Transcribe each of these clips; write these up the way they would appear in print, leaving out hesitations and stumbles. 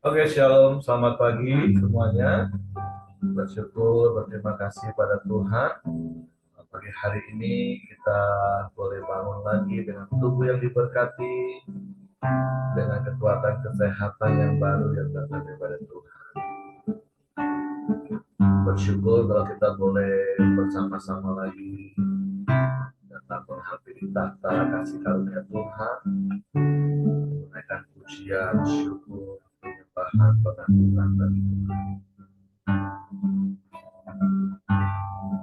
Oke, shalom, selamat pagi semuanya. Bersyukur, berterima kasih pada Tuhan. Pagi hari ini kita boleh bangun lagi dengan tubuh yang diberkati, dengan kekuatan kesehatan yang baru yang datang daripada Tuhan. Bersyukur kalau kita boleh bersama-sama lagi datang menghadiri di tahta kasih karunia Tuhan, menaikkan pujian, syukur, penyembahan, pengagungan bagi Tuhan.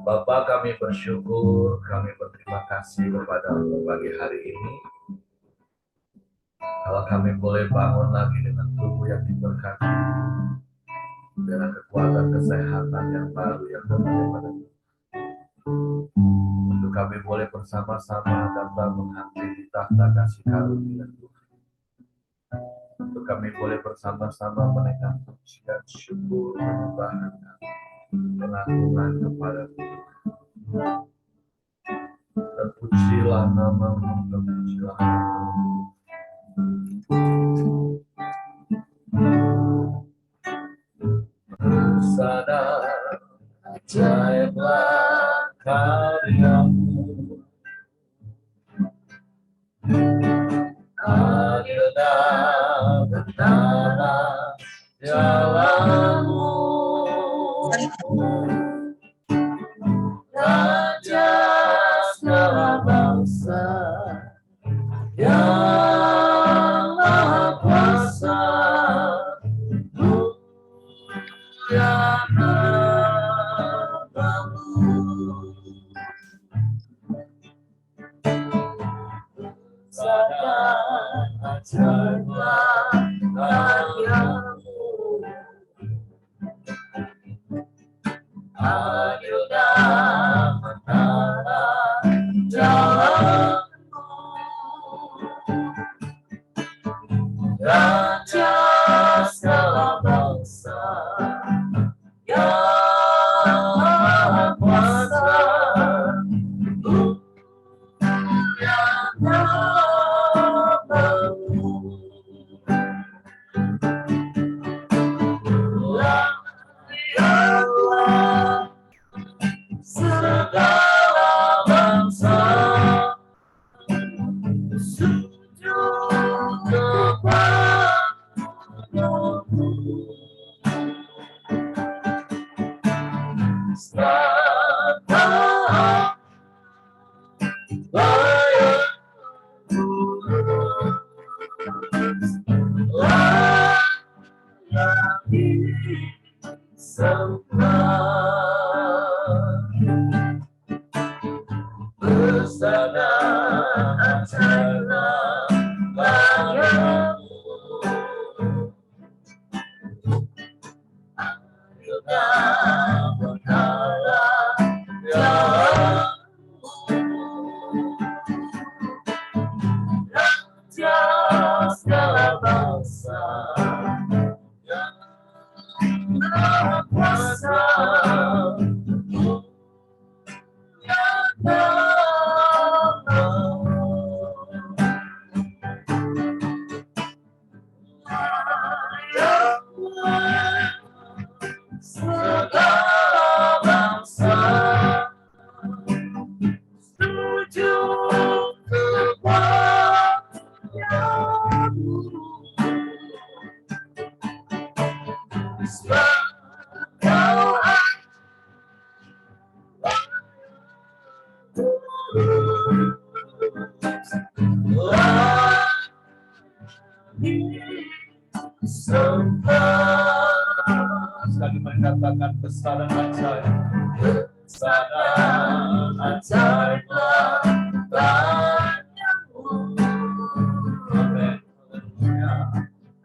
Bapa, kami bersyukur, kami berterima kasih kepada pagi hari ini. Kalau kami boleh bangun lagi dengan tubuh yang diberkati, dengan kekuatan kesehatan yang baru yang datang daripada Tuhan. Untuk kami boleh bersama-sama datang menghadiri di tahta kasih karunia Tuhan. Untuk kami boleh bersama-sama menaikkan pujian, syukur, penyembahan, pengagungan kepada Tuhan. Terpujilah namamu, terpujilah namamu. Sadar ajaiblah karyamu, adil dan benar jalanmu, Raja segala bangsa yang maha kuasa, mulia namamu. Sadar ajaiblah karyamu, adil dan benar jalanmu, Raja segala bangsa yang maha kuasa, mulia namamu. Layalah segala bangsa sujud kepadamu. Sekarang layani sembah bersama acara karyamu, adil dan benar jalanmu, Raja segala bangsa yang maha kuasa, mulia namamu. Layalah segala bangsa sujud kepadamu. Sebab Kau sembah. Sekali mengatakan besar dan ajaib, besar dan ajaiblah karyamu. Amin.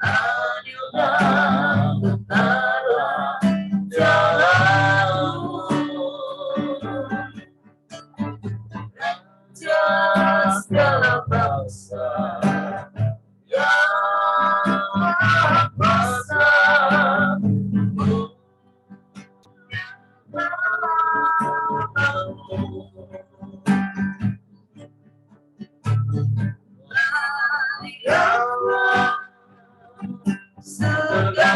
Adil dan benar jalanmu, Raja segala bangsa yang maha kuasa, segala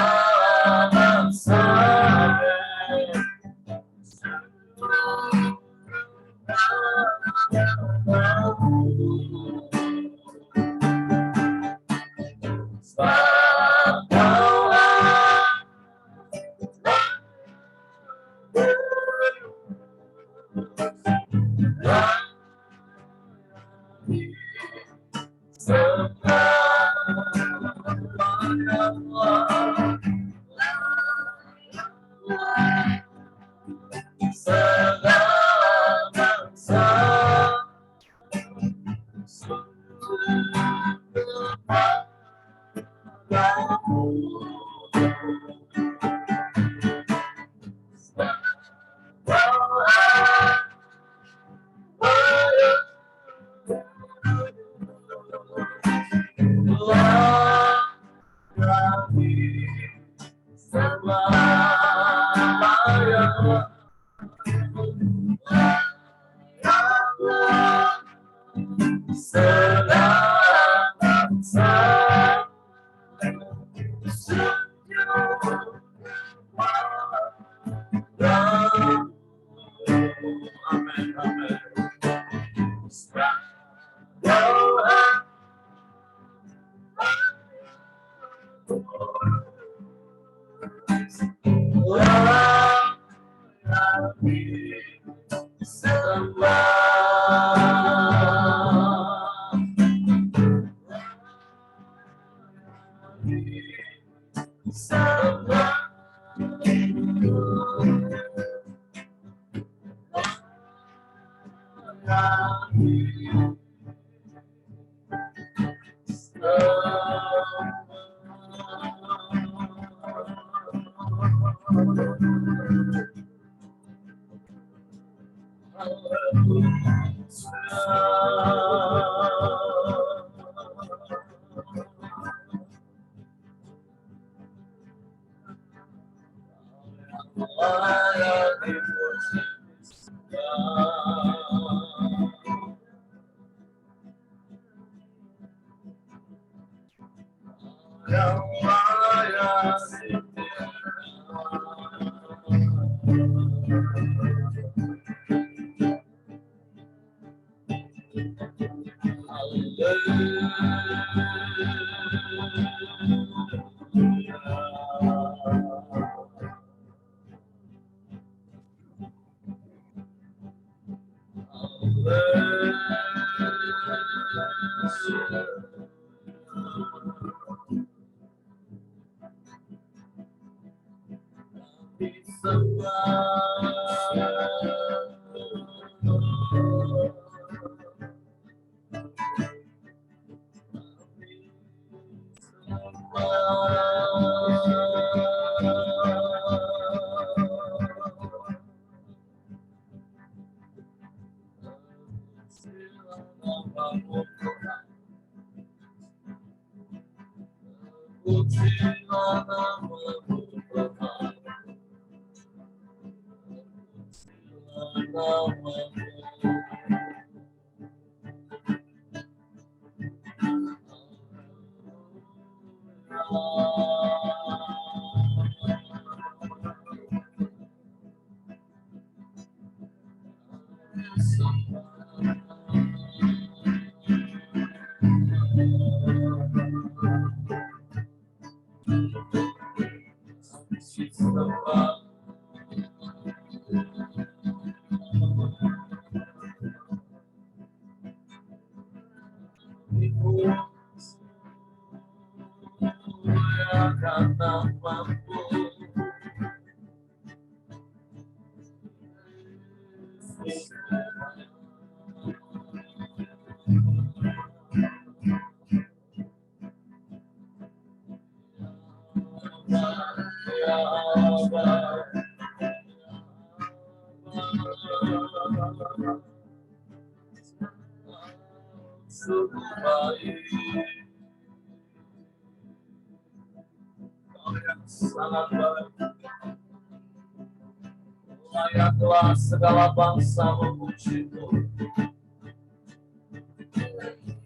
Layaklah segala bangsa memujimu,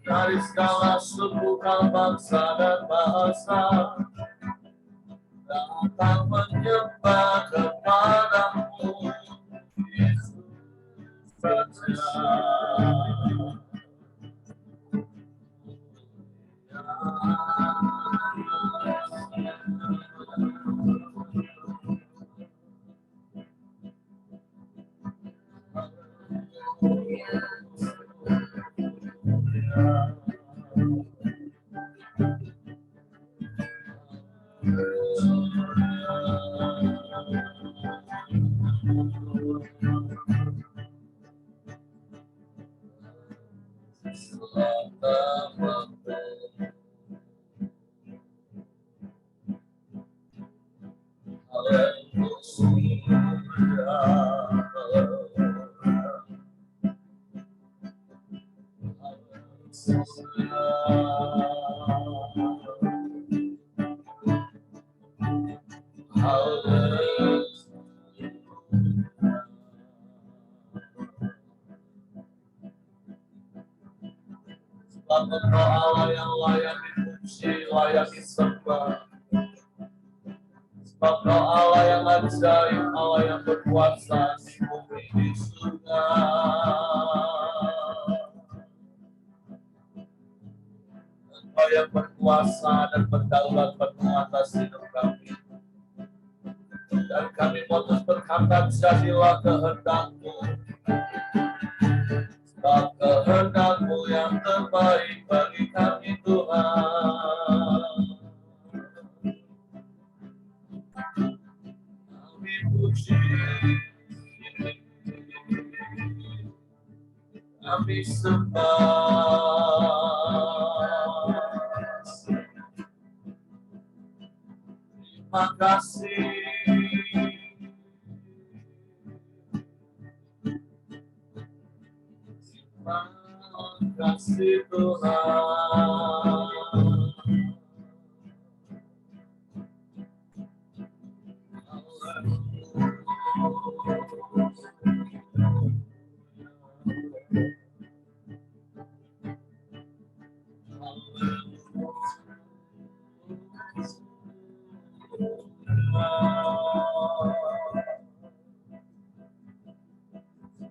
dari segala suku, bangsa dan bahasa datang menyembah kepadamu, Yesus Raja. Engkau Allah yang layak dipuji, layak disembah. Sebab Engkau Allah yang ajaib, Allah yang berkuasa di bumi di surga. Engkau yang berkuasa dan berdaulat penuh atas hidup kami. Dan kami mau terus berkata, jadilah kehendak-Mu. Sebab kehendak-Mu yang terbaik bagi kami Tuhan. Kami puji, kami sembah. Terima kasih. Terima kasih Tuhan.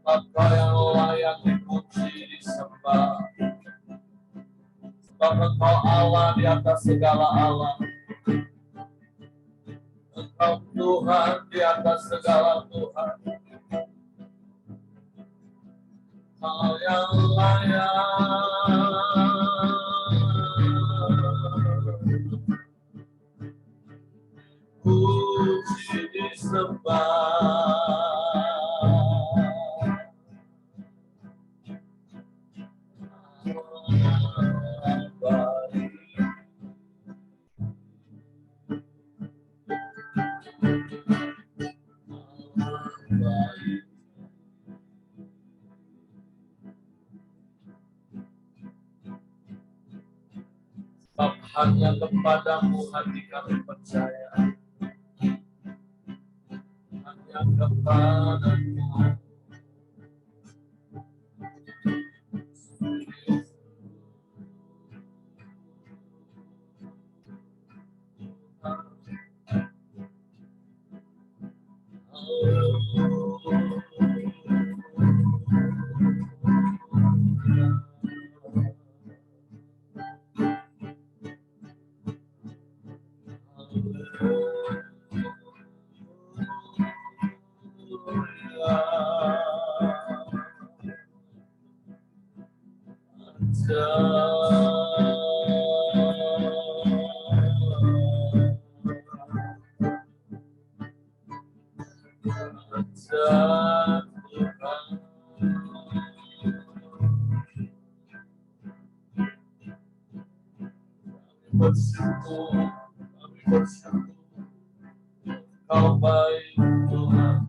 Engkau yang layak dipuji, disembah. Sebab Engkau Allah di atas segala Allah. Engkau Tuhan di atas segala Tuhan. Engkau yang layak puji, disembah. Sebab hanya kepadamu hati kami percaya. Hanya kepadamu. Bersyukur, kami bersyukur. Kau baik Tuhan.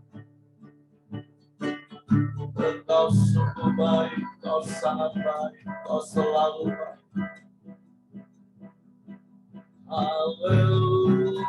Engkau sungguh baik, Kau sangat baik, Kau selalu baik. Haleluya.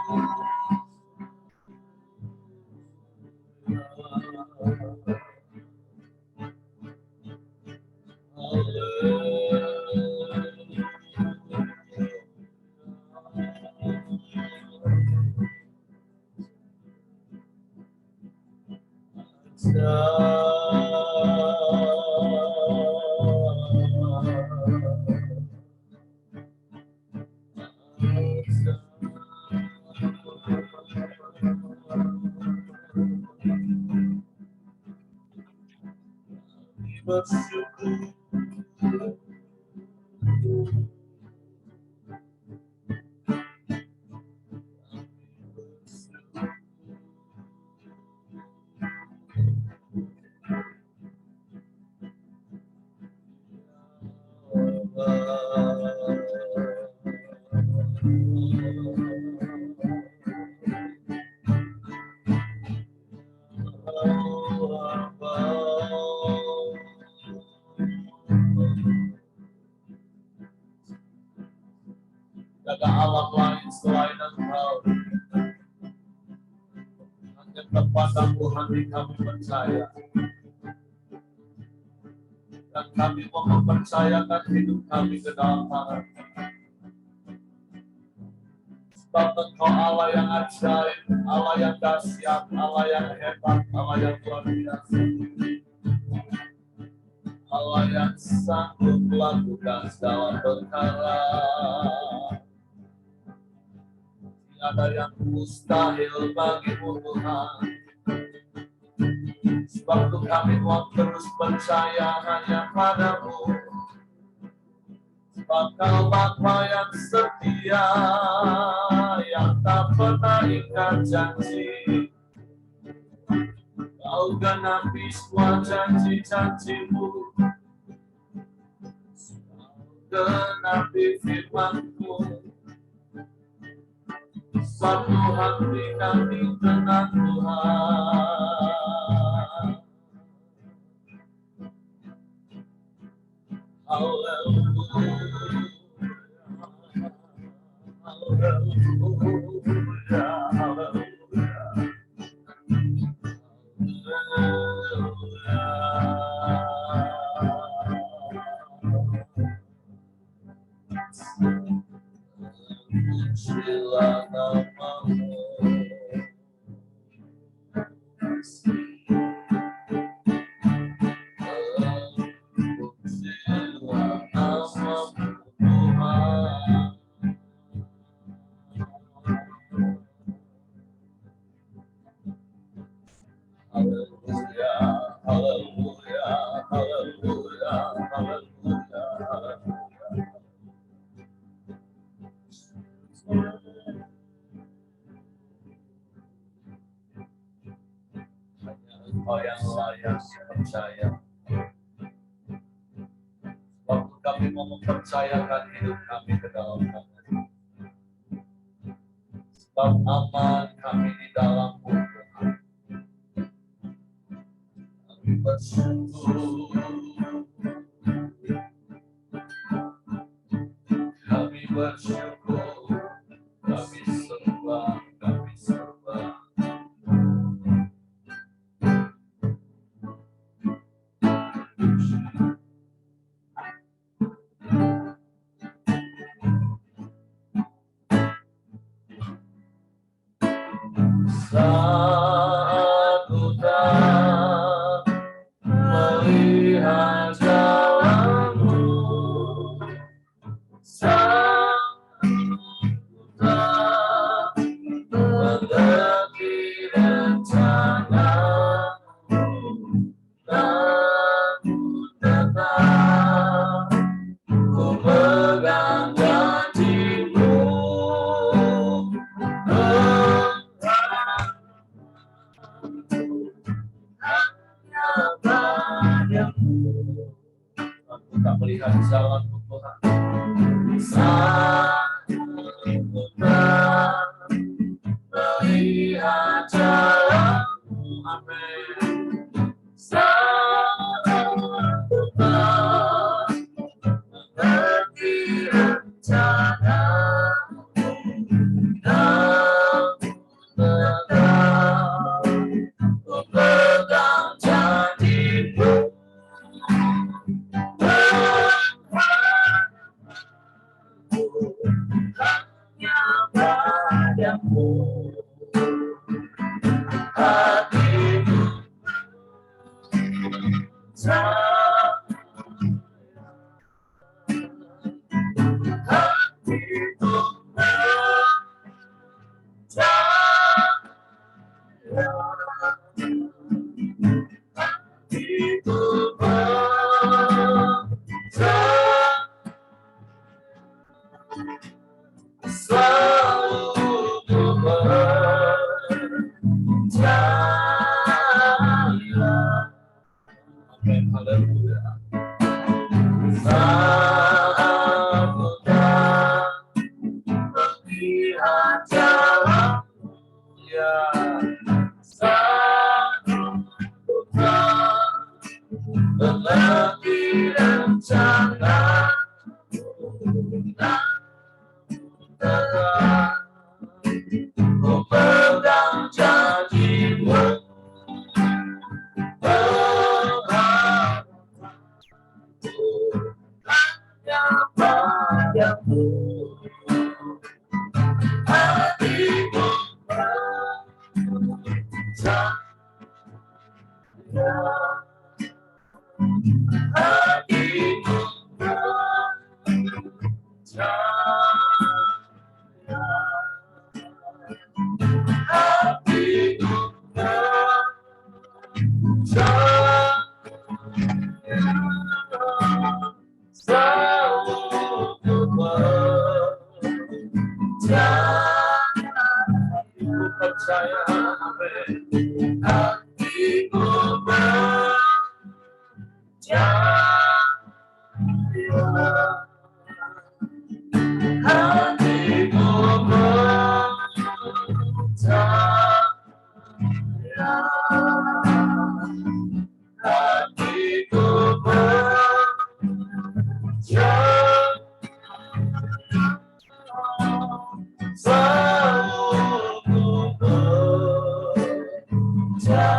Bersyukur. selain Engkau. Hanya kepada Tuhan kami percaya. Dan kami mau mempercayakan hidup kami ke dalam tangan. Sebab Engkau Allah yang ajaib, Allah yang dahsyat, Allah yang hebat, Allah yang luar biasa. Allah yang sanggup melakukan segala perkara. Tiada yang mustahil bagimu Tuhan. Sebab itu kami mau terus percaya hanya padamu. Sebab Kau Bapa yang setia, yang tak pernah ingkar janji. Kau genapi semua janji-janjimu. Kau genapi firman-Mu. Sebab Tuhan beri kami tenang Tuhan. Haleluya. Haleluya. Pujilah nama-Mu. Pujilah nama-Mu Tuhan. Haleluya, haleluya, haleluya, haleluya, haleluya. Hanya Engkau yang layak dipercaya. Waktu kami mau mempercayakan hidup kami ke dalam tangan. Sebab aman kami di dalam-Mu Tuhan. Kami bersyukur. Kami bersyukur. Kami sembah. Kami sembah. Saat ku tak melihat jalan-Mu, saat ku tak mengerti rencana-Mu, namun tetap ku pegang janji-Mu. Aku tak melihat jalan-Mu Tuhan. Saat ku tak melihat jalan-Mu, amin. Saat ku tak mengerti rencana-Mu, namun tetap ku pegang janji-Mu. Hanya padamu hatiku percaya, hatiku percaya, hatiku percaya. Selalu ku percaya. Amin, haleluya. Saat ku tak melihat jalan-Mu, ya, saat ku tak mengerti rencana-Mu, namun tetap percaya, amin. Hatiku percaya, hatiku percaya, hatiku percaya, selalu ku percaya,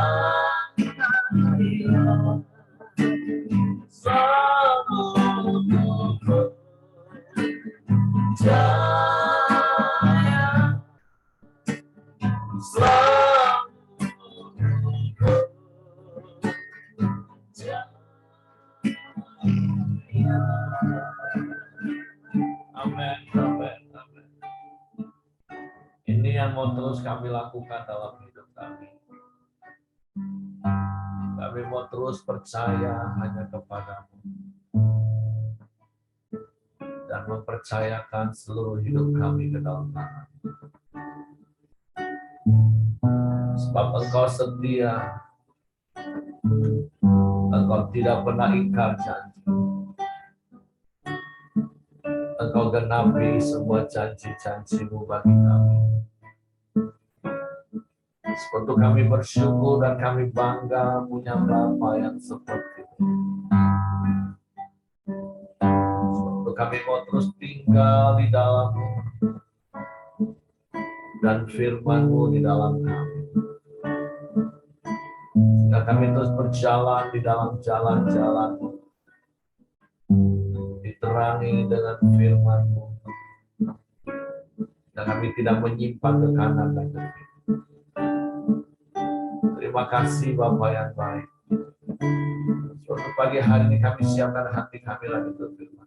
selalu ku percaya, selalu ku percaya. Amin, amin, amin. Ini yang mau terus kami lakukan dalam hidup kami. Kami mau terus percaya hanya kepadamu dan mempercayakan seluruh hidup kami ke dalam tangan. Sebab Engkau setia, Engkau tidak pernah ingkar janji. Engkau genapi semua janji-janji-Mu bagi kami. Sebab kami bersyukur dan kami bangga punya Bapa yang seperti itu. Sebab kami mau terus tinggal di dalam-Mu dan firman-Mu di dalam kami. Sehingga kami terus berjalan di dalam jalan-jalan-Mu, diterangi dengan firman-Mu, dan kami tidak menyimpang ke kanan dan ke kiri. Terima kasih Bapa yang baik. Suatu pagi hari ini kami siapkan hati kami lagi berfirman.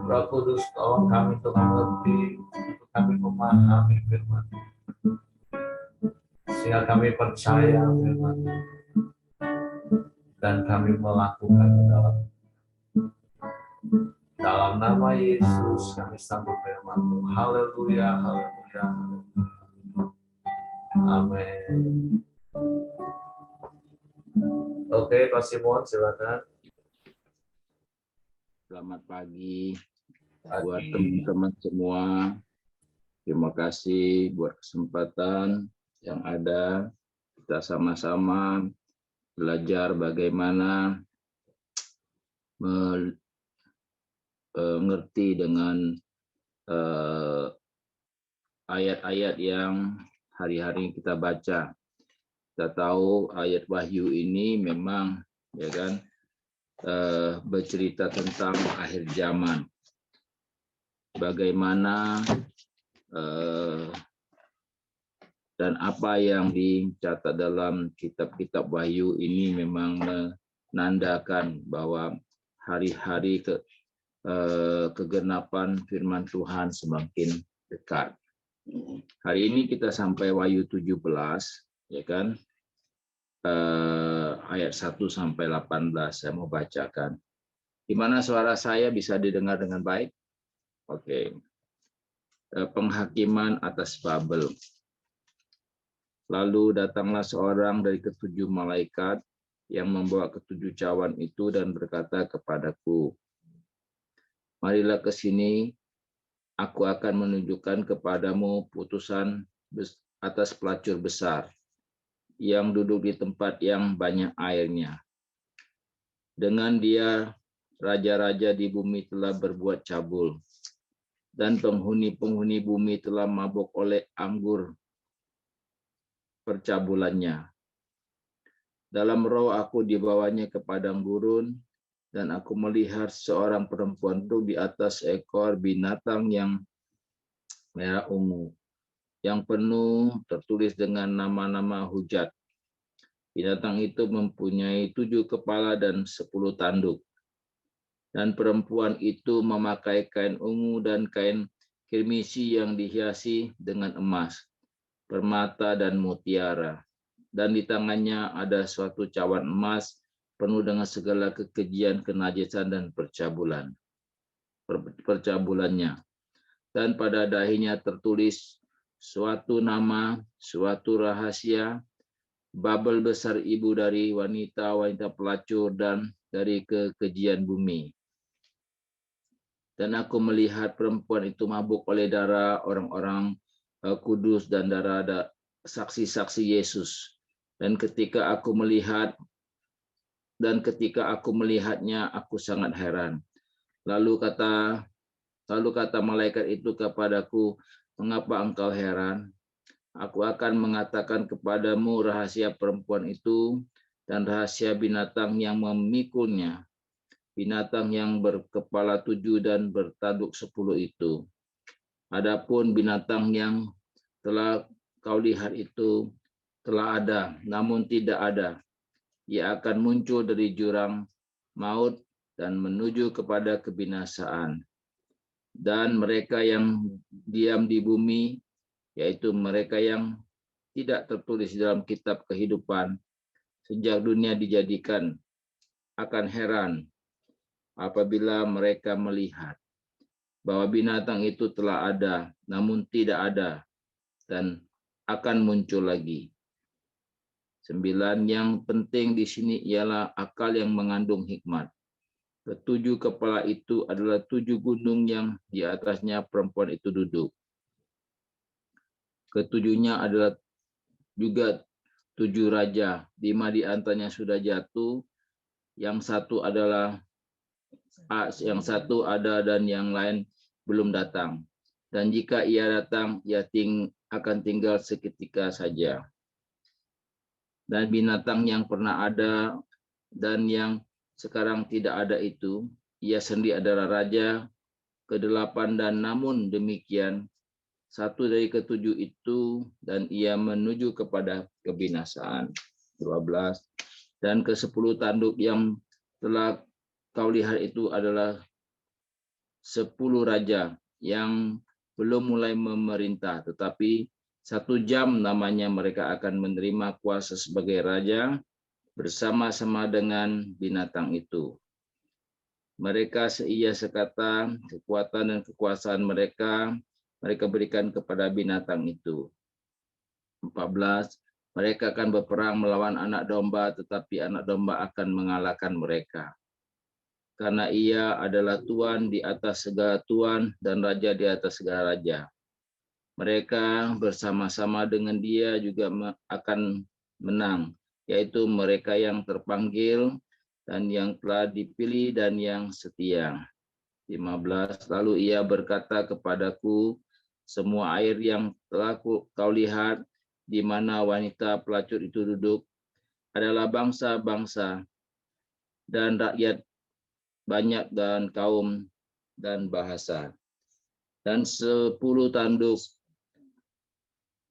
Roh Kudus, tolong kami untuk mengerti, untuk kami memahami firman, sehingga kami percaya firman dan kami melakukan dalam nama Yesus kami sambut firman. Haleluya, haleluya, haleluya. Amin. Oke, Pak Simon, silakan. Selamat pagi buat teman-teman semua. Terima kasih buat kesempatan yang ada. Kita sama-sama belajar bagaimana mengerti dengan ayat-ayat yang hari-hari kita baca. Kita tahu ayat Wahyu ini memang ya kan bercerita tentang akhir zaman. Bagaimana dan apa yang dicatat dalam kitab-kitab Wahyu ini memang menandakan bahwa hari-hari kegenapan firman Tuhan semakin dekat. Hari ini kita sampai Wahyu 17, ya kan? Ayat 1 sampai 18 saya mau bacakan. Gimana suara saya bisa didengar dengan baik? Oke. Penghakiman atas Babel. Lalu datanglah seorang dari ketujuh malaikat yang membawa ketujuh cawan itu dan berkata kepadaku, marilah ke sini, aku akan menunjukkan kepadamu putusan atas pelacur besar yang duduk di tempat yang banyak airnya. Dengan dia, raja-raja di bumi telah berbuat cabul, dan penghuni-penghuni bumi telah mabuk oleh anggur percabulannya. Dalam roh aku dibawanya ke padang gurun, dan aku melihat seorang perempuan duduk di atas ekor binatang yang merah ungu, yang penuh tertulis dengan nama-nama hujat. Binatang itu mempunyai 7 kepala dan 10 tanduk. Dan perempuan itu memakai kain ungu dan kain kirmisi yang dihiasi dengan emas, permata dan mutiara. Dan di tangannya ada suatu cawan emas penuh dengan segala kekejian, kenajisan dan percabulannya. Dan pada dahinya tertulis suatu nama, suatu rahasia, Babel besar ibu dari wanita-wanita pelacur dan dari kekejian bumi. Dan aku melihat perempuan itu mabuk oleh darah orang-orang kudus dan darah saksi-saksi Yesus. Dan ketika aku melihatnya, aku sangat heran. Lalu kata malaikat itu kepadaku, mengapa engkau heran? Aku akan mengatakan kepadamu rahasia perempuan itu dan rahasia binatang yang memikulnya, binatang yang berkepala 7 dan bertanduk 10 itu. Adapun binatang yang telah kau lihat itu telah ada, namun tidak ada. Ia akan muncul dari jurang maut dan menuju kepada kebinasaan. Dan mereka yang diam di bumi, yaitu mereka yang tidak tertulis dalam kitab kehidupan sejak dunia dijadikan, akan heran apabila mereka melihat bahwa binatang itu telah ada, namun tidak ada, dan akan muncul lagi. 9, yang penting di sini ialah akal yang mengandung hikmat. Ketujuh kepala itu adalah 7 gunung yang di atasnya perempuan itu duduk. Ketujuhnya adalah juga 7 raja, 5 di antaranya sudah jatuh, yang satu ada dan yang lain belum datang. Dan jika ia datang, ia akan tinggal seketika saja. Dan binatang yang pernah ada dan yang sekarang tidak ada itu, ia sendiri adalah raja ke-8, dan namun demikian, satu dari ketujuh itu, dan ia menuju kepada kebinasaan. 12. Dan ke-10 tanduk yang telah kau lihat itu adalah 10 raja yang belum mulai memerintah, tetapi 1 jam namanya mereka akan menerima kuasa sebagai raja bersama-sama dengan binatang itu. Mereka seia sekata, kekuatan dan kekuasaan mereka berikan kepada binatang itu. 14. Mereka akan berperang melawan anak domba, tetapi anak domba akan mengalahkan mereka. Karena ia adalah Tuhan di atas segala Tuhan dan Raja di atas segala Raja. Mereka bersama-sama dengan dia juga akan menang, yaitu mereka yang terpanggil dan yang telah dipilih dan yang setia. 15. Lalu ia berkata kepadaku, semua air yang telah kau lihat di mana wanita pelacur itu duduk adalah bangsa-bangsa dan rakyat banyak dan kaum dan bahasa. Dan 10 tanduk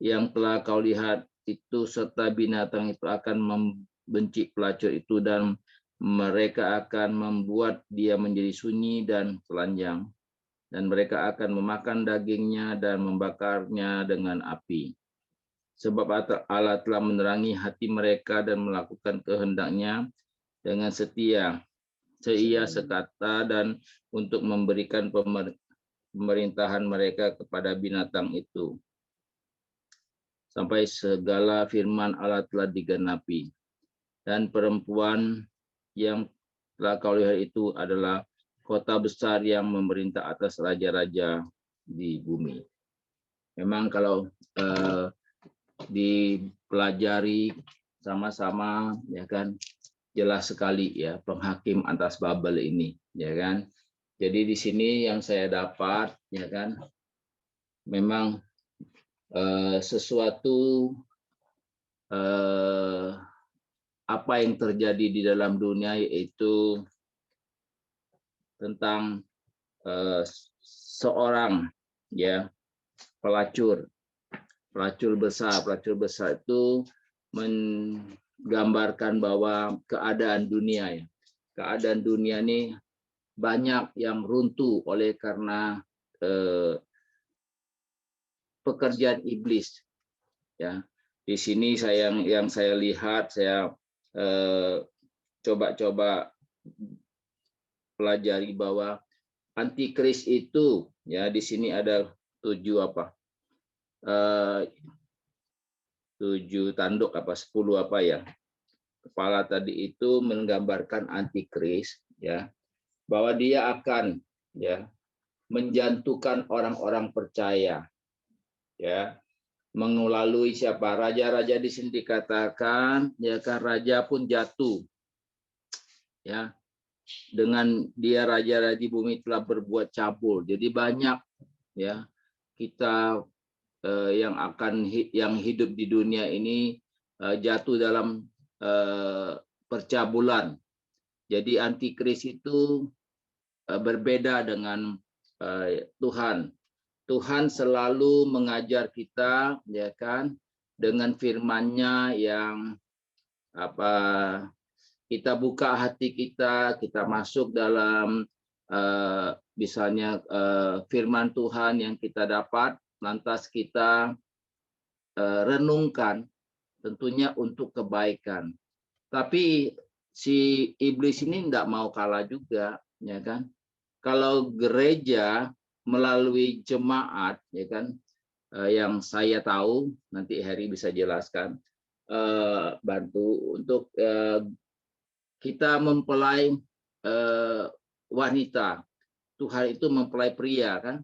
yang telah kau lihat itu serta binatang itu akan membenci pelacur itu, dan mereka akan membuat dia menjadi sunyi dan telanjang, dan mereka akan memakan dagingnya dan membakarnya dengan api. Sebab Allah telah menerangi hati mereka dan melakukan kehendaknya dengan seia sekata, dan untuk memberikan pemerintahan mereka kepada binatang itu, sampai segala firman Allah telah digenapi. Dan perempuan yang telah kau lihat itu adalah kota besar yang memerintah atas raja-raja di bumi. Memang kalau dipelajari sama-sama, ya kan, jelas sekali ya penghakim atas Babel ini, ya kan. Jadi di sini yang saya dapat, ya kan, memang sesuatu apa yang terjadi di dalam dunia, yaitu tentang seorang ya pelacur besar itu menggambarkan bahwa keadaan dunia ini banyak yang runtuh oleh karena pekerjaan iblis, ya. Di sini yang saya lihat, saya coba pelajari bahwa antikris itu, ya, di sini ada 7 eh, 7 tanduk apa 10 apa ya, kepala tadi itu menggambarkan antikris, ya, bahwa dia akan, ya, menjatuhkan orang-orang percaya, ya, melalui siapa, raja-raja di sini dikatakan, ya kan, raja pun jatuh, ya, dengan dia raja-raja di bumi telah berbuat cabul. Jadi banyak, ya, kita yang hidup di dunia ini jatuh dalam percabulan. Jadi antikris itu berbeda dengan Tuhan. Tuhan selalu mengajar kita, ya kan, dengan firman-Nya yang apa, kita buka hati kita masuk dalam misalnya firman Tuhan yang kita dapat, lantas kita renungkan, tentunya untuk kebaikan. Tapi si iblis ini tidak mau kalah juga, ya kan? Kalau gereja melalui jemaat, ya kan, yang saya tahu, nanti Heri bisa jelaskan, bantu untuk kita mempelai wanita, Tuhan itu mempelai pria, kan?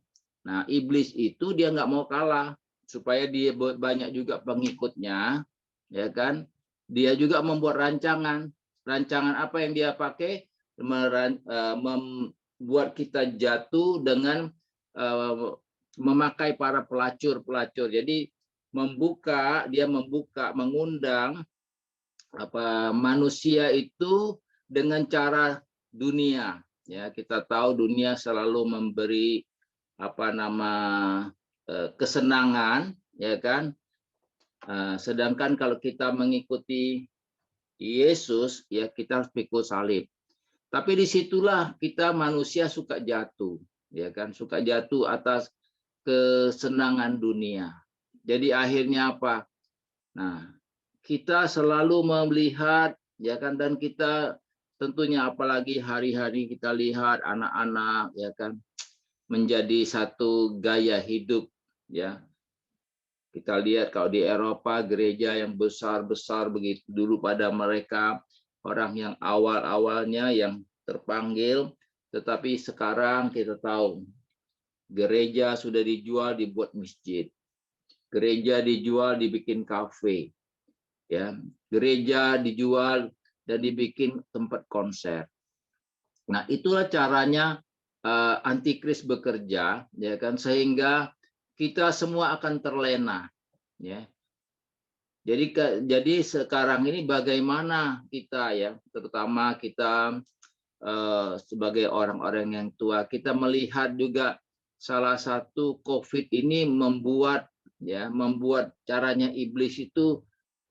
Nah, iblis itu dia nggak mau kalah supaya dia banyak juga pengikutnya, ya kan? Dia juga membuat rancangan. Rancangan apa yang dia pakai? Membuat kita jatuh dengan memakai para pelacur-pelacur. Jadi dia mengundang manusia itu dengan cara dunia. Ya, kita tahu dunia selalu memberi kesenangan, ya kan. Sedangkan kalau kita mengikuti Yesus, ya kita harus pikul salib. Tapi disitulah kita manusia suka jatuh, ya kan, suka jatuh atas kesenangan dunia. Jadi akhirnya apa? Nah, kita selalu melihat, ya kan, dan kita tentunya apalagi hari-hari kita lihat anak-anak, ya kan, menjadi satu gaya hidup, ya. Kita lihat kalau di Eropa gereja yang besar-besar begitu dulu pada mereka orang yang awal-awalnya yang terpanggil, tetapi sekarang kita tahu gereja sudah dijual dibuat masjid. Gereja dijual dibikin kafe. Ya, gereja dijual dan dibikin tempat konser. Nah, itulah caranya antikris bekerja, ya kan, sehingga kita semua akan terlena, ya. Jadi sekarang ini bagaimana kita, ya, terutama kita sebagai orang-orang yang tua, kita melihat juga salah satu COVID ini membuat caranya iblis itu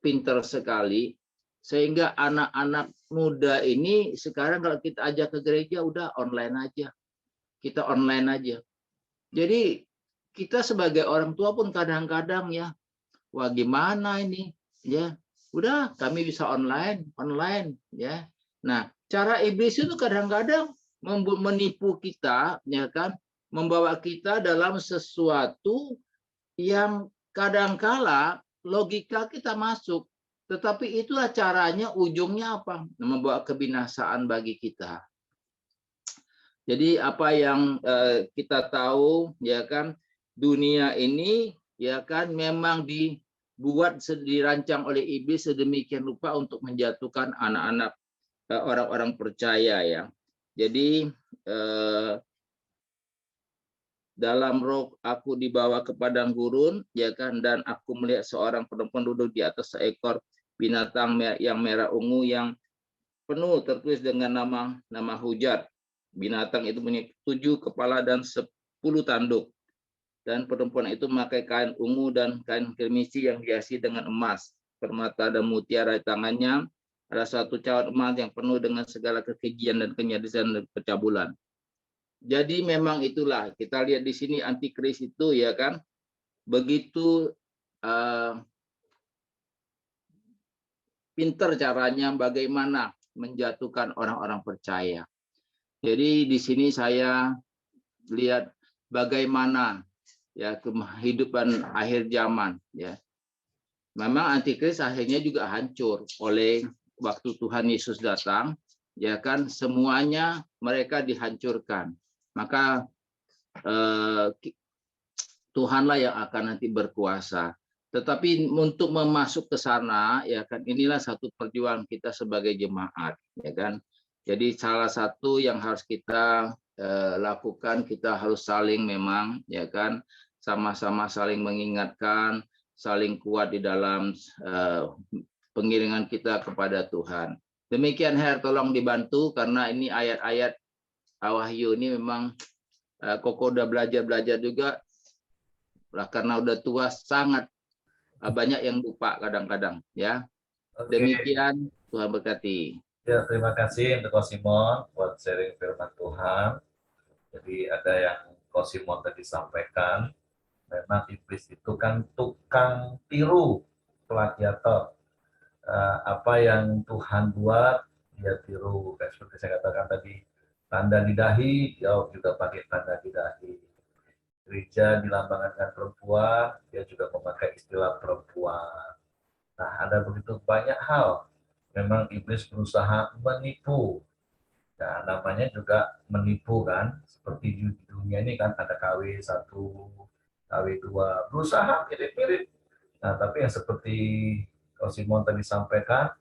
pintar sekali, sehingga anak-anak muda ini sekarang kalau kita ajak ke gereja udah online aja, kita online aja. Jadi kita sebagai orang tua pun kadang-kadang, ya, wah gimana ini, ya, udah kami bisa online, ya. Nah, cara iblis itu kadang-kadang menipu kita, ya kan, membawa kita dalam sesuatu yang kadangkala logika kita masuk, tetapi itulah caranya, ujungnya apa? Membawa kebinasaan bagi kita. Jadi apa yang kita tahu, ya kan, dunia ini, ya kan, memang dirancang oleh iblis sedemikian rupa untuk menjatuhkan anak-anak orang-orang percaya, ya. Jadi dalam roh aku dibawa ke padang gurun, ya kan, dan aku melihat seorang perempuan duduk di atas seekor binatang yang merah ungu yang penuh tertulis dengan nama hujat. Binatang itu punya 7 kepala dan 10 tanduk. Dan perempuan itu memakai kain ungu dan kain kirmisi yang dihiasi dengan emas, permata dan mutiara. Di tangannya ada satu cawan emas yang penuh dengan segala kekejian dan kenyadisan dan percabulan. Jadi memang itulah kita lihat di sini antikris itu, ya kan, begitu pintar caranya bagaimana menjatuhkan orang-orang percaya. Jadi di sini saya lihat bagaimana ya kehidupan akhir zaman, ya. Memang antikris akhirnya juga hancur oleh waktu Tuhan Yesus datang, ya kan, semuanya mereka dihancurkan. Maka Tuhanlah yang akan nanti berkuasa. Tetapi untuk memasuk ke sana, ya kan, inilah satu perjuangan kita sebagai jemaat, ya kan. Jadi salah satu yang harus kita lakukan, kita harus saling memang, ya kan, sama-sama saling mengingatkan, saling kuat di dalam pengiringan kita kepada Tuhan. Demikian Her, tolong dibantu karena ini ayat-ayat Wahyu ini memang Koko udah belajar juga lah, karena udah tua sangat banyak yang lupa kadang-kadang, ya. Oke. Demikian, Tuhan berkati. Ya, terima kasih untuk Ko Simon buat sharing firman Tuhan. Jadi ada yang Ko Simon tadi sampaikan, memang iblis itu kan tukang tiru, plagiator. Apa yang Tuhan buat, dia tiru. Kayak seperti saya katakan tadi, tanda di dahi, dia juga pakai tanda di dahi. Gereja dilambangkan dengan perempuan, dia juga memakai istilah perempuan. Nah, ada begitu banyak hal. Memang iblis berusaha menipu. Nah, namanya juga menipu kan. Seperti di dunia ini kan ada KW1, KW2, berusaha mirip-mirip. Nah, tapi yang seperti Ko Simon tadi sampaikan,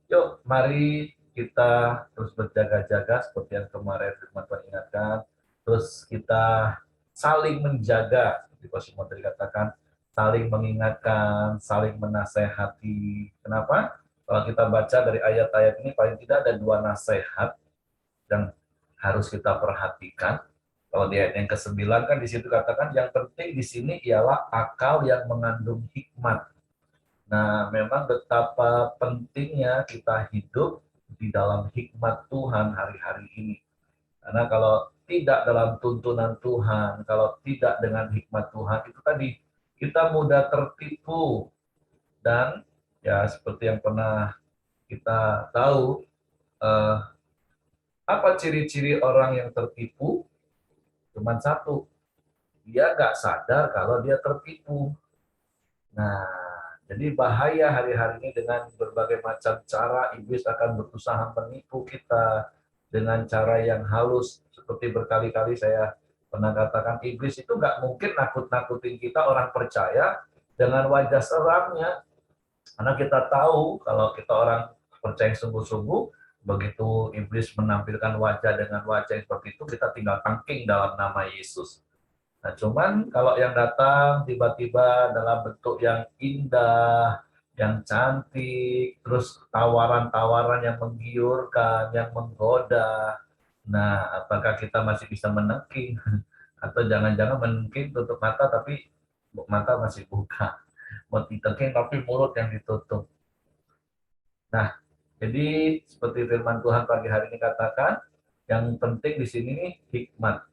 yuk mari kita terus berjaga-jaga seperti yang kemarin firman Tuhan ingatkan. Terus kita saling menjaga, seperti Ko Simon tadi katakan, saling mengingatkan, saling menasehati. Kenapa? Kalau kita baca dari ayat-ayat ini paling tidak ada 2 nasihat yang harus kita perhatikan. Kalau di ayat yang ke-9 kan di situ katakan yang penting di sini ialah akal yang mengandung hikmat. Nah, memang betapa pentingnya kita hidup di dalam hikmat Tuhan hari-hari ini. Karena kalau tidak dalam tuntunan Tuhan, kalau tidak dengan hikmat Tuhan, itu tadi kita mudah tertipu. Dan ya seperti yang pernah kita tahu, apa ciri-ciri orang yang tertipu? Cuman satu, dia nggak sadar kalau dia tertipu. Nah, jadi bahaya hari-hari ini dengan berbagai macam cara iblis akan berusaha menipu kita dengan cara yang halus. Seperti berkali-kali saya pernah katakan, iblis itu nggak mungkin nakut-nakutin kita orang percaya dengan wajah seramnya. Karena kita tahu kalau kita orang percaya sungguh-sungguh, begitu iblis menampilkan wajah dengan wajah seperti itu, kita tinggal tangking dalam nama Yesus. Nah, cuman kalau yang datang tiba-tiba dalam bentuk yang indah, yang cantik, terus tawaran-tawaran yang menggiurkan, yang menggoda. Nah, apakah kita masih bisa menengking? Atau jangan-jangan menengking tutup mata, tapi mata masih buka. Mau ditengking tapi mulut yang ditutup. Nah, jadi seperti firman Tuhan pagi hari ini katakan, yang penting di sini nih hikmat.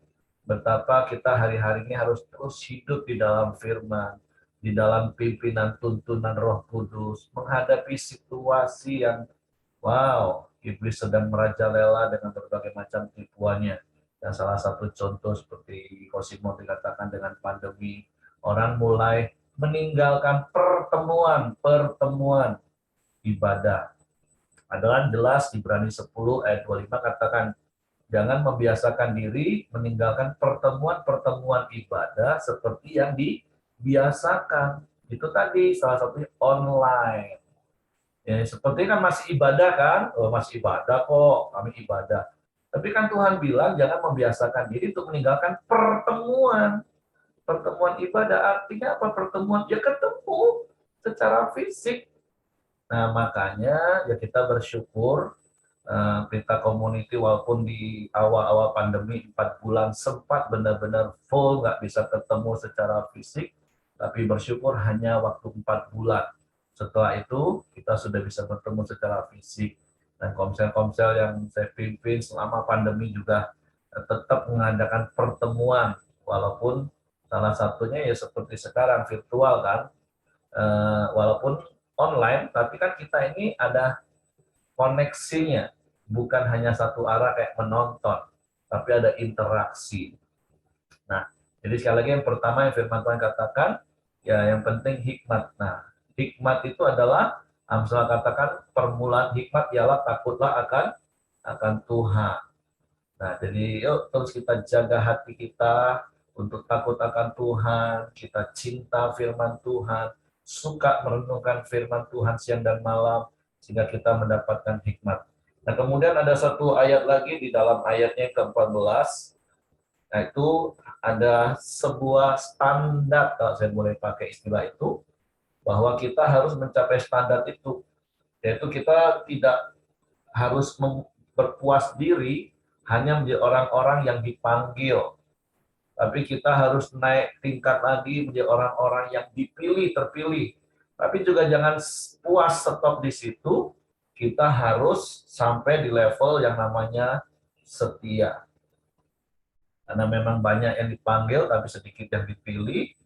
Betapa kita hari-hari ini harus terus hidup di dalam firman, di dalam pimpinan tuntunan Roh Kudus, menghadapi situasi yang wow, iblis sedang merajalela dengan berbagai macam tipuannya. Dan salah satu contoh seperti Ko Simon dikatakan dengan pandemi, orang mulai meninggalkan pertemuan ibadah. Adalah jelas di Ibrani 10 ayat 25 katakan, jangan membiasakan diri meninggalkan pertemuan-pertemuan ibadah seperti yang dibiasakan. Itu tadi salah satunya online. Ya, seperti kan masih ibadah kan? Oh, masih ibadah kok, kami ibadah. Tapi kan Tuhan bilang jangan membiasakan diri untuk meninggalkan pertemuan. Pertemuan ibadah artinya apa? Pertemuan ya ketemu secara fisik. Nah, makanya ya kita bersyukur Pelita Community walaupun di awal-awal pandemi 4 bulan sempat benar-benar full, nggak bisa ketemu secara fisik, tapi bersyukur hanya waktu 4 bulan. Setelah itu kita sudah bisa bertemu secara fisik. Dan komsel-komsel yang saya pimpin selama pandemi juga tetap mengadakan pertemuan, walaupun salah satunya ya seperti sekarang virtual kan, walaupun online, tapi kan kita ini ada koneksinya, bukan hanya satu arah kayak menonton, tapi ada interaksi. Nah, Jadi sekali lagi yang pertama yang firman Tuhan katakan, ya yang penting hikmat. Nah, hikmat itu adalah, Amsal katakan permulaan hikmat ialah takutlah akan Tuhan. Nah, jadi yuk terus kita jaga hati kita untuk takut akan Tuhan, kita cinta firman Tuhan, suka merenungkan firman Tuhan siang dan malam, sehingga kita mendapatkan hikmat. Nah, kemudian ada satu ayat lagi di dalam ayatnya yang ke-14, nah itu ada sebuah standar, kalau saya boleh pakai istilah itu, bahwa kita harus mencapai standar itu, yaitu kita tidak harus berpuas diri hanya menjadi orang-orang yang dipanggil, tapi kita harus naik tingkat lagi menjadi orang-orang yang dipilih, terpilih. Tapi juga jangan puas stop di situ, kita harus sampai di level yang namanya setia. Karena memang banyak yang dipanggil, tapi sedikit yang dipilih,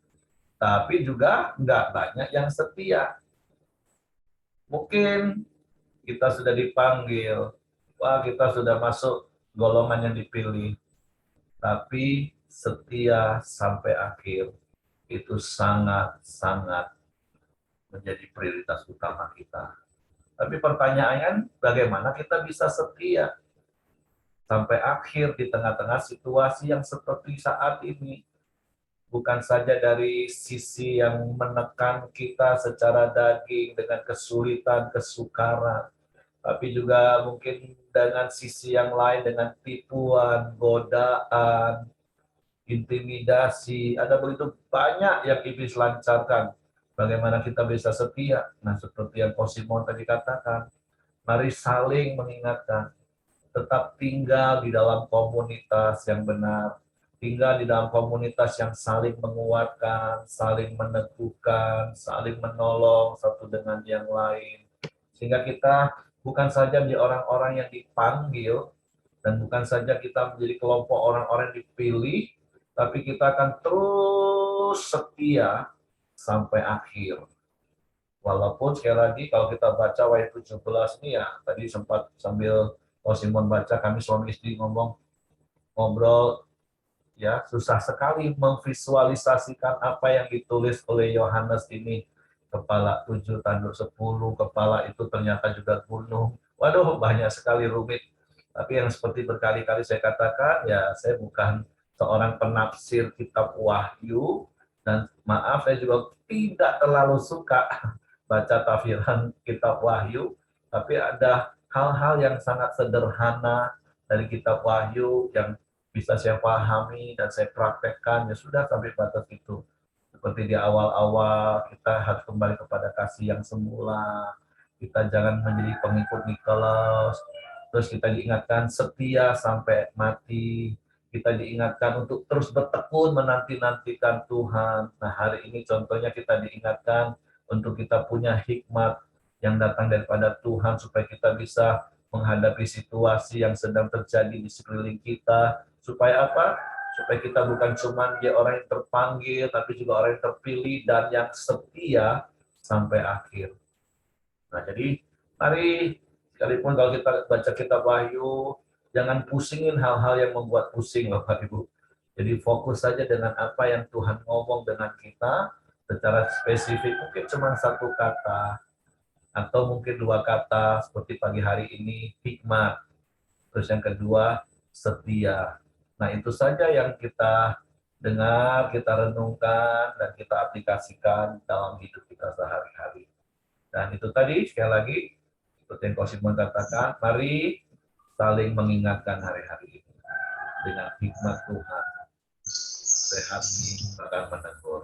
tapi juga nggak banyak yang setia. Mungkin kita sudah dipanggil, wah kita sudah masuk golongan yang dipilih, tapi setia sampai akhir itu sangat-sangat menjadi prioritas utama kita. Tapi pertanyaannya, bagaimana kita bisa setia sampai akhir di tengah-tengah situasi yang seperti saat ini? Bukan saja dari sisi yang menekan kita secara daging dengan kesulitan, kesukaran, tapi juga mungkin dengan sisi yang lain, dengan tipuan, godaan, intimidasi. Ada begitu banyak yang iblis lancarkan. Bagaimana kita bisa setia? Nah, seperti yang Kosimon tadi katakan, mari saling mengingatkan, tetap tinggal di dalam komunitas yang benar, tinggal di dalam komunitas yang saling menguatkan, saling meneguhkan, saling menolong satu dengan yang lain. Sehingga kita bukan saja menjadi orang-orang yang dipanggil, dan bukan saja kita menjadi kelompok orang-orang yang dipilih, tapi kita akan terus setia sampai akhir. Walaupun sekali lagi kalau kita baca Wahyu 17 ini ya, tadi sempat sambil Simon baca, kami suami istri ngobrol, ya susah sekali memvisualisasikan apa yang ditulis oleh Yohanes ini. Kepala 7, tanduk 10, kepala itu ternyata juga gunung. Waduh, banyak sekali rumit. Tapi yang seperti berkali-kali saya katakan, ya saya bukan seorang penafsir kitab Wahyu, dan maaf saya juga tidak terlalu suka baca tafsiran kitab Wahyu, tapi ada hal-hal yang sangat sederhana dari kitab Wahyu yang bisa saya pahami dan saya praktekkan, ya sudah sampai batas itu. Seperti di awal-awal, kita harus kembali kepada kasih yang semula, kita jangan menjadi pengikut Nikolaus, terus kita diingatkan setia sampai mati, kita diingatkan untuk terus bertekun menanti-nantikan Tuhan. Nah, hari ini contohnya kita diingatkan untuk kita punya hikmat yang datang daripada Tuhan, supaya kita bisa menghadapi situasi yang sedang terjadi di sekeliling kita. Supaya apa? Supaya kita bukan cuma dia orang yang terpanggil, tapi juga orang yang terpilih dan yang setia sampai akhir. Nah, jadi mari, sekalipun kalau kita baca kitab Wahyu, jangan pusingin hal-hal yang membuat pusing, Bapak Ibu. Jadi fokus saja dengan apa yang Tuhan ngomong dengan kita secara spesifik, mungkin cuma satu kata, atau mungkin dua kata, seperti pagi hari ini, hikmat. Terus yang kedua, setia. Nah, itu saja yang kita dengar, kita renungkan, dan kita aplikasikan dalam hidup kita sehari-hari. Dan itu tadi, sekali lagi, seperti yang Kosimon katakan, mari saling mengingatkan hari-hari ini dengan hikmat Tuhan. Sehati akan menegur.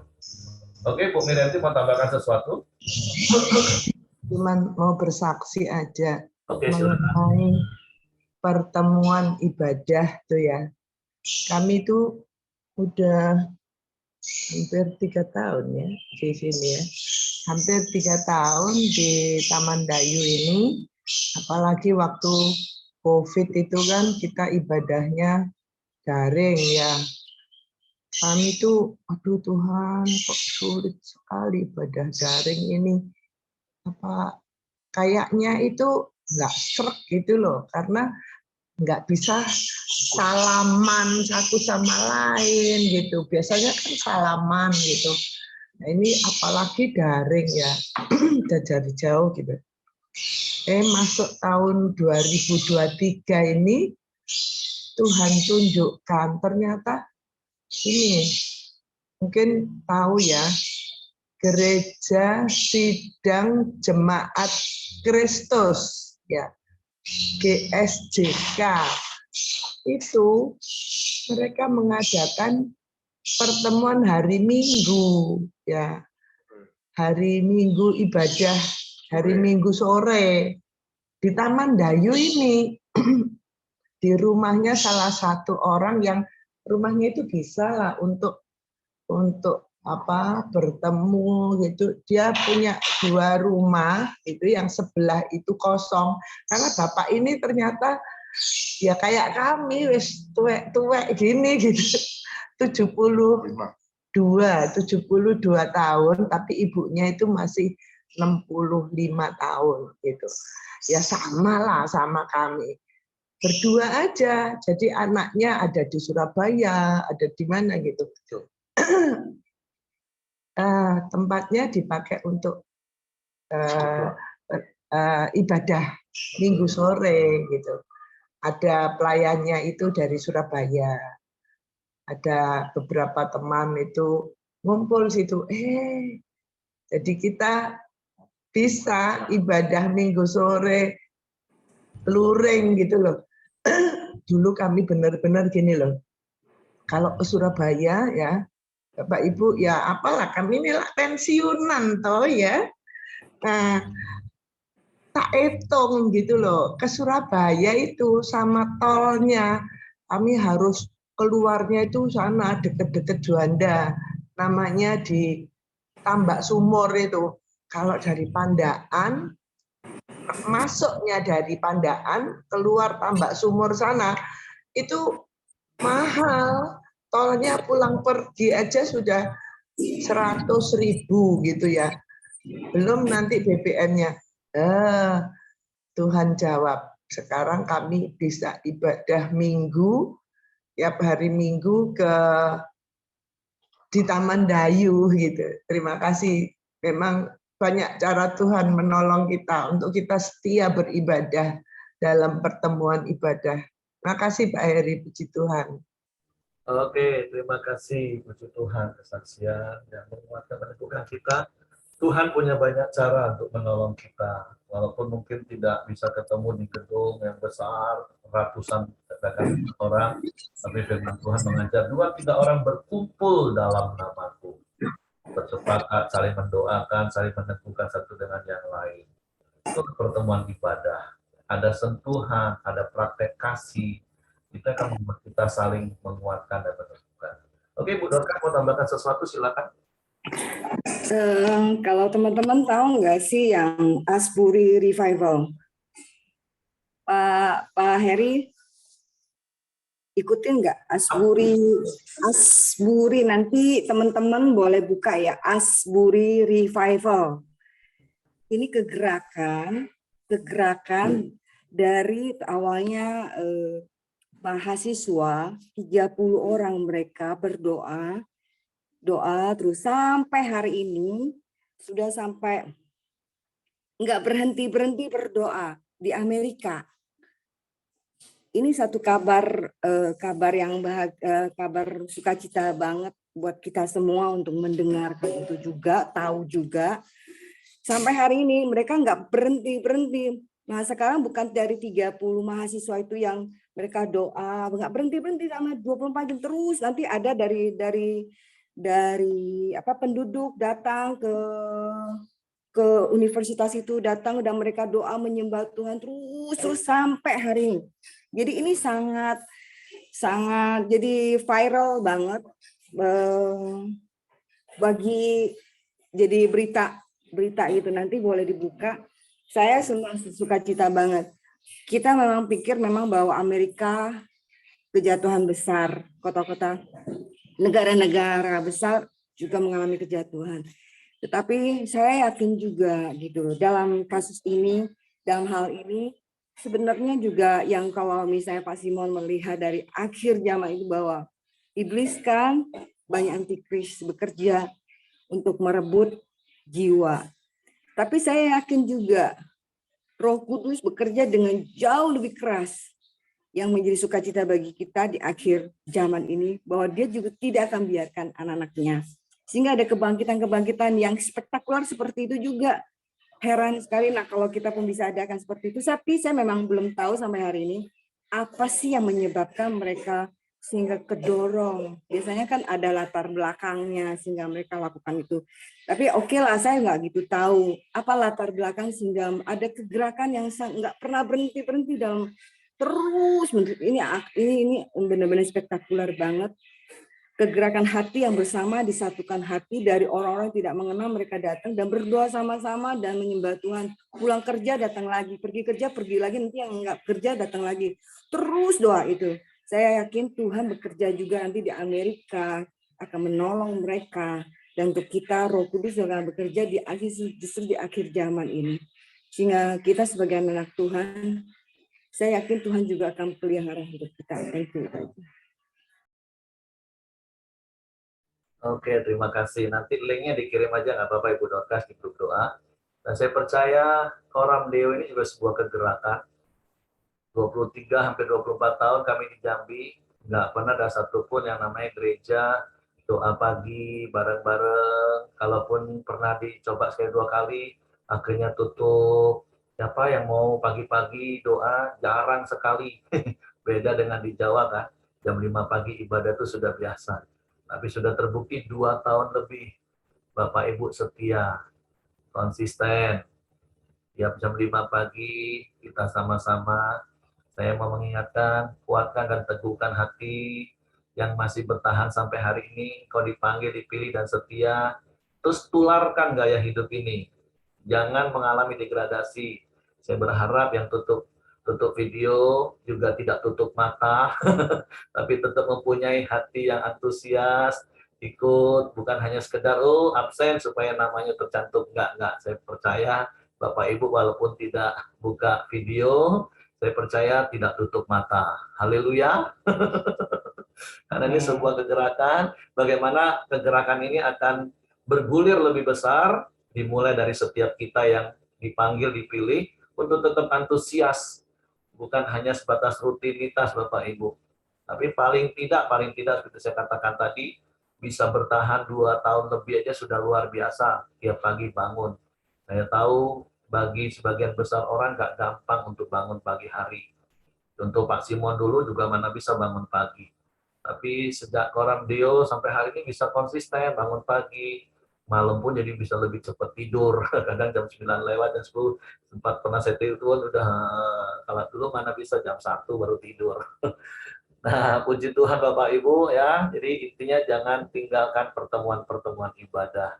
Oke, Bu Mirianti mau tambahkan sesuatu? Cuman mau bersaksi aja. Oke, silakan. Mengenai pertemuan ibadah tuh ya. Kami tuh udah hampir 3 tahun ya di sini ya. Hampir 3 tahun di Taman Dayu ini. Apalagi waktu COVID itu kan kita ibadahnya daring ya. Kami tuh, aduh Tuhan, kok sulit sekali ibadah daring ini. Apa kayaknya itu nggak srek gitu loh, karena nggak bisa salaman satu sama lain gitu. Biasanya kan salaman gitu. Nah, ini apalagi daring ya, udah dari jauh gitu. Masuk tahun 2023 ini Tuhan tunjukkan ternyata ini mungkin tahu ya, Gereja Sidang Jemaat Kristus ya, GSJK itu mereka mengadakan pertemuan hari Minggu ya, hari Minggu ibadah, hari Minggu sore di Taman Dayu ini. Di rumahnya salah satu orang yang rumahnya itu bisa lah untuk bertemu gitu. Dia punya 2 rumah itu, yang sebelah itu kosong karena bapak ini ternyata ya kayak kami wis tuwek gini gitu. 72 tahun, tapi ibunya itu masih 65 tahun gitu. Ya sama lah sama kami. Berdua aja, jadi anaknya ada di Surabaya, ada di mana gitu. Tempatnya dipakai untuk ibadah Minggu sore gitu. Ada pelayannya itu dari Surabaya, ada beberapa teman itu ngumpul situ. Jadi kita bisa ibadah Minggu sore luring gitu loh. Dulu kami benar-benar gini loh, kalau ke Surabaya ya, Bapak Ibu ya apalah, kami ini lah pensiunan toh ya. Nah, tak hitung gitu loh, ke Surabaya itu sama tolnya kami harus keluarnya itu sana deket-deket Juanda, namanya di Tambak Sumur itu. Kalau dari Pandaan, masuknya dari Pandaan keluar Tambak Sumur sana itu mahal, tolnya pulang pergi aja sudah 100.000 gitu ya, belum nanti BBM-nya. Tuhan jawab, sekarang kami bisa ibadah Minggu tiap hari Minggu di Taman Dayu gitu. Terima kasih, memang banyak cara Tuhan menolong kita untuk kita setia beribadah dalam pertemuan ibadah. Terima kasih Pak Heri, puji Tuhan. Oke, terima kasih, puji Tuhan, kesaksian yang menguatkan meneguhkan kita. Tuhan punya banyak cara untuk menolong kita, walaupun mungkin tidak bisa ketemu di gedung yang besar, ratusan katakan orang, tapi firman Tuhan mengajar 2-3 orang berkumpul dalam namaku, bersepakat, saling mendoakan, saling meneguhkan satu dengan yang lain. Itu pertemuan ibadah, ada sentuhan, ada praktek kasih, kita akan membuat kita saling menguatkan dan meneguhkan. Oke, Bu Dorka mau tambahkan sesuatu, silakan. Kalau teman-teman tahu nggak sih yang Asbury Revival? Pak Heri, ikutin nggak Asbury, nanti teman-teman boleh buka ya, Asbury Revival. Ini kegerakan dari awalnya mahasiswa, 30 orang mereka berdoa terus sampai hari ini, sudah sampai nggak berhenti berdoa di Amerika. Ini satu kabar yang kabar sukacita banget buat kita semua untuk mendengarkan itu juga, tahu juga. Sampai hari ini mereka nggak berhenti. Nah sekarang bukan dari 30 mahasiswa itu yang mereka doa, nggak berhenti sama 24 jam terus. Nanti ada dari penduduk datang ke universitas itu, datang dan mereka doa menyembah Tuhan terus sampai hari ini. Jadi ini sangat jadi viral banget bagi jadi berita itu, nanti boleh dibuka. Saya semua sukacita banget. Kita memang pikir memang bahwa Amerika kejatuhan besar, kota-kota negara-negara besar juga mengalami kejatuhan. Tetapi saya yakin juga gitu dalam kasus ini, dalam hal ini sebenarnya juga yang kalau misalnya Pak Simon melihat dari akhir zaman itu bahwa iblis kan banyak antikris bekerja untuk merebut jiwa. Tapi saya yakin juga Roh Kudus bekerja dengan jauh lebih keras yang menjadi sukacita bagi kita di akhir zaman ini, bahwa dia juga tidak akan biarkan anak-anaknya. Sehingga ada kebangkitan-kebangkitan yang spektakuler seperti itu juga. Heran sekali, nah kalau kita pun bisa adakan seperti itu, tapi saya memang belum tahu sampai hari ini, apa sih yang menyebabkan mereka sehingga kedorong. Biasanya kan ada latar belakangnya sehingga mereka lakukan itu. Tapi oke lah, saya nggak gitu tahu apa latar belakang sehingga ada kegerakan yang nggak pernah berhenti dalam terus. Ini benar-benar spektakuler banget. Kegerakan hati yang bersama, disatukan hati dari orang-orang yang tidak mengenal, mereka datang dan berdoa sama-sama dan menyembah Tuhan. Pulang kerja datang lagi, pergi kerja pergi lagi, nanti yang nggak kerja datang lagi. Terus doa itu. Saya yakin Tuhan bekerja juga nanti di Amerika, akan menolong mereka. Dan untuk kita, Roh Kudus juga bekerja justru di akhir zaman ini. Sehingga kita sebagai anak Tuhan, saya yakin Tuhan juga akan pelihara hidup kita. Thank you. Oke, terima kasih. Nanti linknya dikirim aja nggak apa-apa Ibu Dorcas di grup doa. Dan saya percaya Koram Deo ini juga sebuah kegerakan. 23 hampir 24 tahun kami di Jambi, nggak pernah ada satupun yang namanya gereja doa pagi bareng-bareng. Kalaupun pernah dicoba sekali 2 kali, akhirnya tutup. Siapa yang mau pagi-pagi doa jarang sekali. Beda dengan di Jawa kan, jam 5 pagi ibadah itu sudah biasa. Tapi sudah terbukti 2 tahun lebih Bapak Ibu setia, konsisten. Tiap jam 5 pagi kita sama-sama. Saya mau mengingatkan, kuatkan dan teguhkan hati yang masih bertahan sampai hari ini. Kau dipanggil, dipilih dan setia. Terus tularkan gaya hidup ini. Jangan mengalami degradasi. Saya berharap yang tutup video juga tidak tutup mata, tapi tetap mempunyai hati yang antusias, ikut, bukan hanya sekedar absen supaya namanya tercantum. Enggak. Saya percaya Bapak Ibu walaupun tidak buka video, saya percaya tidak tutup mata. Haleluya. Karena ini sebuah kegerakan, bagaimana kegerakan ini akan bergulir lebih besar, dimulai dari setiap kita yang dipanggil, dipilih, untuk tetap antusias, bukan hanya sebatas rutinitas Bapak Ibu. Tapi paling tidak seperti saya katakan tadi, bisa bertahan 2 tahun lebih aja sudah luar biasa, tiap pagi bangun. Saya tahu bagi sebagian besar orang nggak gampang untuk bangun pagi hari. Contoh Pak Simon dulu juga mana bisa bangun pagi. Tapi sejak Koram Deo sampai hari ini bisa konsisten bangun pagi, malam pun jadi bisa lebih cepat tidur. Kadang jam 9 lewat, jam 10 sempat pernah saya tidur udah, kalau dulu mana bisa jam 1 baru tidur. Nah, puji Tuhan Bapak Ibu ya. Jadi intinya jangan tinggalkan pertemuan-pertemuan ibadah.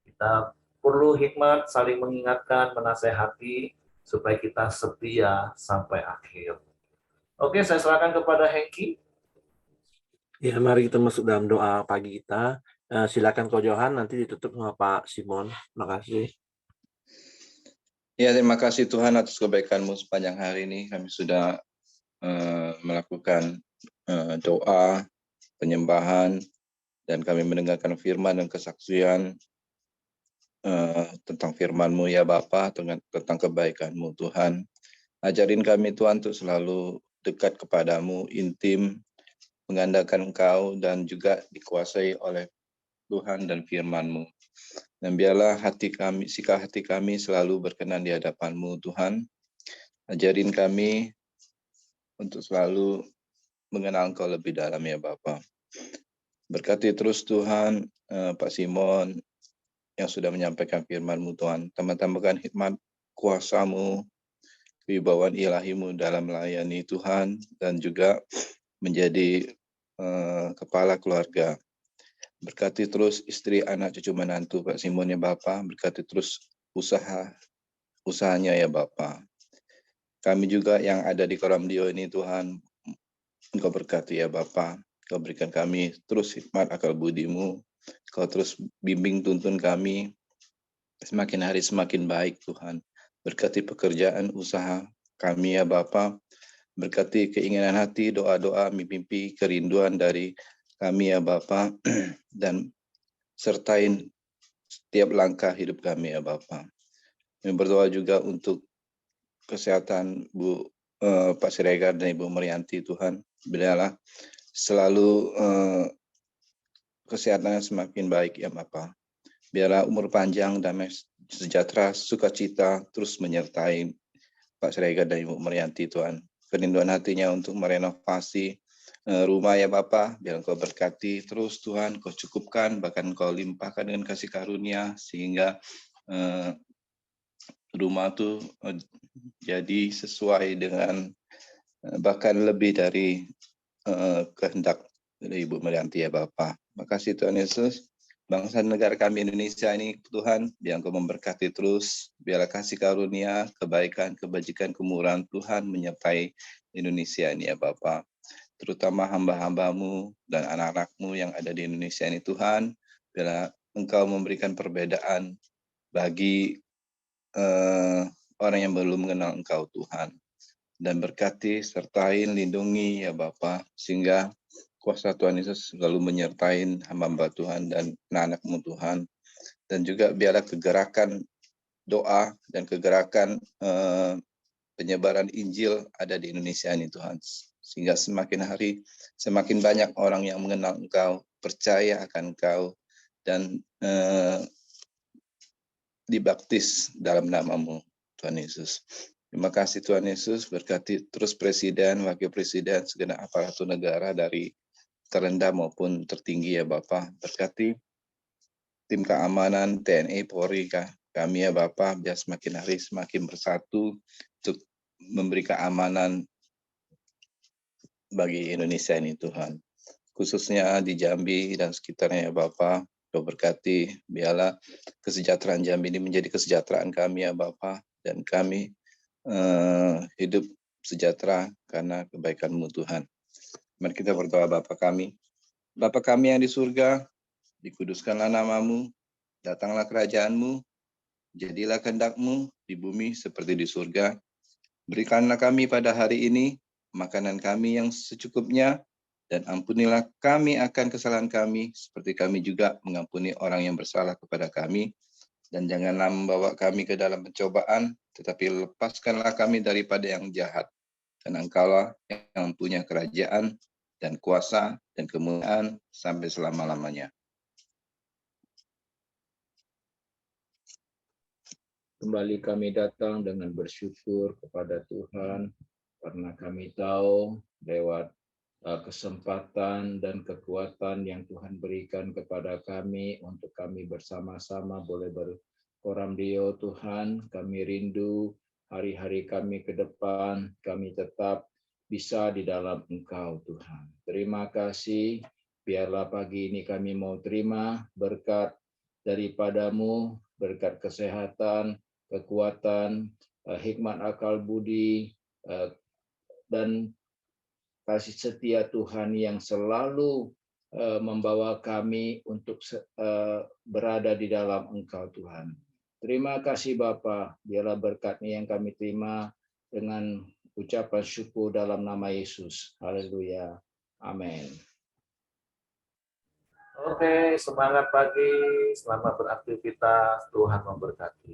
Kita perlu hikmat, saling mengingatkan, menasehati supaya kita setia sampai akhir. Oke, saya serahkan kepada Hengki. Ya, mari kita masuk dalam doa pagi kita. Silakan Ko Johan, nanti ditutup sama Pak Simon. Terima kasih. Ya, terima kasih Tuhan atas kebaikan-Mu sepanjang hari ini. Kami sudah melakukan doa, penyembahan, dan kami mendengarkan firman dan kesaksian tentang firman-Mu ya Bapa, tentang kebaikan-Mu Tuhan. Ajarin kami Tuhan untuk selalu dekat kepadamu, intim, mengandalkan Engkau, dan juga dikuasai oleh Tuhan dan firman-Mu. Dan biarlah sikap hati kami selalu berkenan di hadapan-Mu Tuhan. Ajarin kami untuk selalu mengenal Engkau lebih dalam ya Bapa. Berkati terus Tuhan Pak Simon yang sudah menyampaikan firman-Mu Tuhan. Tambah-tambahkan hikmat kuasa-Mu, kewibawaan ilahi-Mu dalam melayani Tuhan, dan juga menjadi kepala keluarga. Berkati terus istri, anak, cucu, menantu Pak Simon ya Bapa. Berkati terus usahanya ya Bapa. Kami juga yang ada di Koram Deo ini Tuhan, Engkau berkati ya Bapa. Engkau berikan kami terus hikmat akal budi-Mu. Engkau terus bimbing tuntun kami semakin hari semakin baik Tuhan. Berkati pekerjaan, usaha kami ya Bapa. Berkati keinginan hati, doa-doa, mimpi, kerinduan dari kami ya Bapa, dan sertain setiap langkah hidup kami ya Bapa. Kami berdoa juga untuk kesehatan Pak Siregar dan Ibu Marianti Tuhan. Biarlah selalu kesehatannya semakin baik ya Bapa. Biarlah umur panjang, damai sejahtera, sukacita terus menyertai Pak Siregar dan Ibu Marianti Tuhan. Kerinduan hatinya untuk merenovasi rumah ya Bapa, biar Engkau berkati terus Tuhan, Kau cukupkan, bahkan Kau limpahkan dengan kasih karunia, sehingga rumah itu jadi sesuai dengan bahkan lebih dari kehendak dari Ibu Marianti ya Bapa. Makasih Tuhan Yesus. Bangsa negara kami Indonesia ini Tuhan, biar Engkau memberkati terus, biarlah kasih karunia, kebaikan, kebajikan, kemurahan Tuhan menyertai Indonesia ini ya Bapa. Terutama hamba-hambamu dan anak-anakmu yang ada di Indonesia ini Tuhan, biarlah Engkau memberikan perbedaan bagi orang yang belum mengenal Engkau Tuhan. Dan berkati, sertai, lindungi ya Bapa, sehingga kuasa Tuhan Yesus selalu menyertai hamba-hamba Tuhan dan anak-anak-Mu Tuhan. Dan juga biarlah kegerakan doa dan kegerakan penyebaran Injil ada di Indonesia ini Tuhan. Sehingga semakin hari, semakin banyak orang yang mengenal Engkau, percaya akan Engkau, dan dibaptis dalam nama-Mu Tuhan Yesus. Terima kasih Tuhan Yesus, berkati terus Presiden, Wakil Presiden, segenap aparatur negara dari terendah maupun tertinggi ya Bapak. Berkati tim keamanan TNI, Polri, kami ya Bapak, biar semakin hari semakin bersatu untuk memberi keamanan bagi Indonesia ini Tuhan. Khususnya di Jambi dan sekitarnya ya Bapak, Kau berkati, biarlah kesejahteraan Jambi ini menjadi kesejahteraan kami ya Bapak, dan kami hidup sejahtera karena kebaikan-Mu Tuhan. Mari kita berdoa Bapa kami. Bapa kami yang di surga, dikuduskanlah nama-Mu, datanglah kerajaan-Mu, jadilah kehendak-Mu di bumi seperti di surga. Berikanlah kami pada hari ini makanan kami yang secukupnya, dan ampunilah kami akan kesalahan kami, seperti kami juga mengampuni orang yang bersalah kepada kami. Dan janganlah membawa kami ke dalam pencobaan, tetapi lepaskanlah kami daripada yang jahat. Karena Engkaulah yang punya kerajaan dan kuasa dan kemuliaan sampai selama-lamanya. Kembali kami datang dengan bersyukur kepada Tuhan, karena kami tahu lewat kesempatan dan kekuatan yang Tuhan berikan kepada kami untuk kami bersama-sama boleh berkoramdio Tuhan. Kami rindu hari-hari kami ke depan, kami tetap bisa di dalam Engkau Tuhan. Terima kasih, biarlah pagi ini kami mau terima berkat daripada-Mu, berkat kesehatan, kekuatan, hikmat akal budi, dan kasih setia Tuhan yang selalu membawa kami untuk berada di dalam Engkau Tuhan. Terima kasih Bapa, biarlah berkat-Nya yang kami terima dengan ucapan syukur dalam nama Yesus. Haleluya. Amin. Oke, semangat pagi, selamat beraktivitas, Tuhan memberkati.